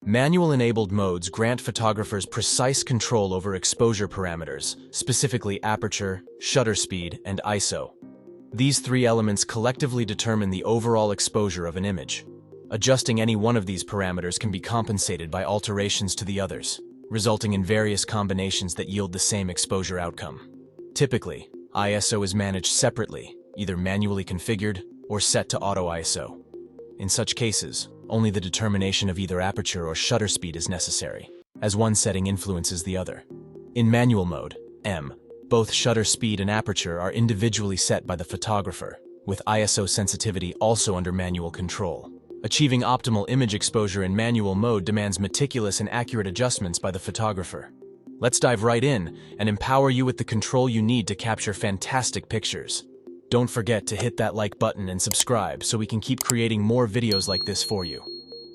Manual-enabled modes grant photographers precise control over exposure parameters, specifically aperture, shutter speed, and ISO. These three elements collectively determine the overall exposure of an image. Adjusting any one of these parameters can be compensated by alterations to the others, resulting in various combinations that yield the same exposure outcome. Typically, ISO is managed separately, either manually configured or set to auto ISO. In such cases, only the determination of either aperture or shutter speed is necessary, as one setting influences the other. In manual mode, M, both shutter speed and aperture are individually set by the photographer, with ISO sensitivity also under manual control. Achieving optimal image exposure in manual mode demands meticulous and accurate adjustments by the photographer. Let's dive right in and empower you with the control you need to capture fantastic pictures. Don't forget to hit that like button and subscribe so we can keep creating more videos like this for you.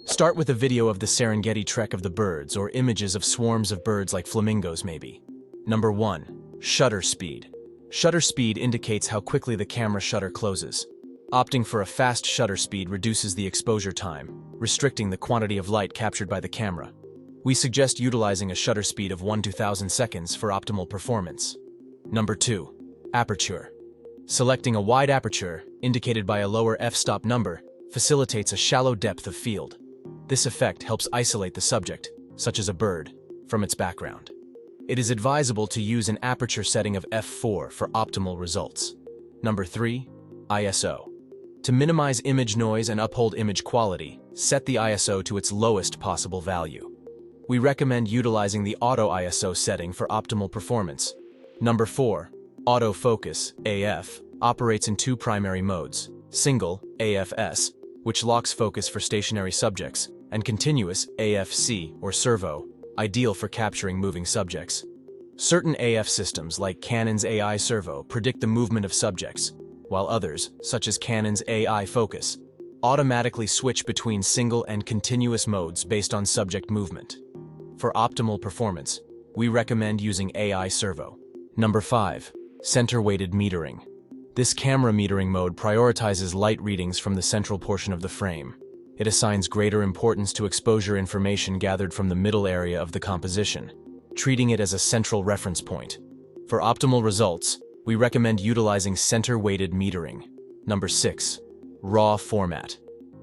Start with a video of the Serengeti trek of the birds, or images of swarms of birds like flamingos maybe. Number 1. Shutter speed. Shutter speed indicates how quickly the camera shutter closes. Opting for a fast shutter speed reduces the exposure time, restricting the quantity of light captured by the camera. We suggest utilizing a shutter speed of 1 to 1000 seconds for optimal performance. Number 2. Aperture. Selecting a wide aperture, indicated by a lower f-stop number, facilitates a shallow depth of field. This effect helps isolate the subject, such as a bird, from its background. It is advisable to use an aperture setting of f4 for optimal results. Number 3. ISO. To minimize image noise and uphold image quality, set the ISO to its lowest possible value. We recommend utilizing the Auto ISO setting for optimal performance. Number 4. Autofocus, AF, operates in two primary modes: single, AFS, which locks focus for stationary subjects, and continuous, AFC, or servo, ideal for capturing moving subjects. Certain AF systems, like Canon's AI Servo, predict the movement of subjects, while others, such as Canon's AI Focus, automatically switch between single and continuous modes based on subject movement. For optimal performance, we recommend using AI Servo. Number 5. Center-weighted metering. This camera metering mode prioritizes light readings from the central portion of the frame. It assigns greater importance to exposure information gathered from the middle area of the composition, treating it as a central reference point. For optimal results, we recommend utilizing center-weighted metering. Number 6. RAW format.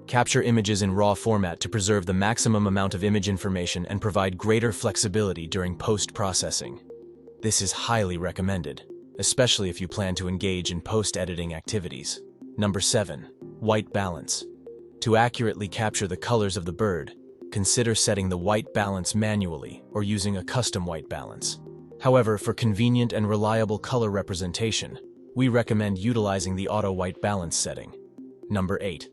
Capture images in RAW format to preserve the maximum amount of image information and provide greater flexibility during post-processing. This is highly recommended, especially if you plan to engage in post-editing activities. Number 7. White balance. To accurately capture the colors of the bird, consider setting the white balance manually or using a custom white balance. However, for convenient and reliable color representation, we recommend utilizing the auto white balance setting. Number 8.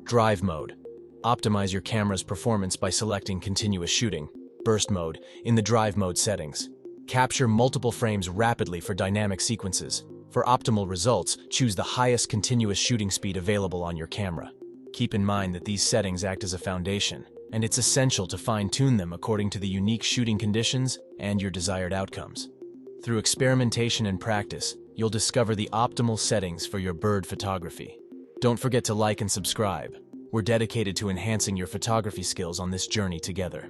Drive mode. Optimize your camera's performance by selecting continuous shooting, burst mode, in the drive mode settings. Capture multiple frames rapidly for dynamic sequences. For optimal results, choose the highest continuous shooting speed available on your camera. Keep in mind that these settings act as a foundation, and it's essential to fine-tune them according to the unique shooting conditions and your desired outcomes. Through experimentation and practice, you'll discover the optimal settings for your bird photography. Don't forget to like and subscribe. We're dedicated to enhancing your photography skills on this journey together.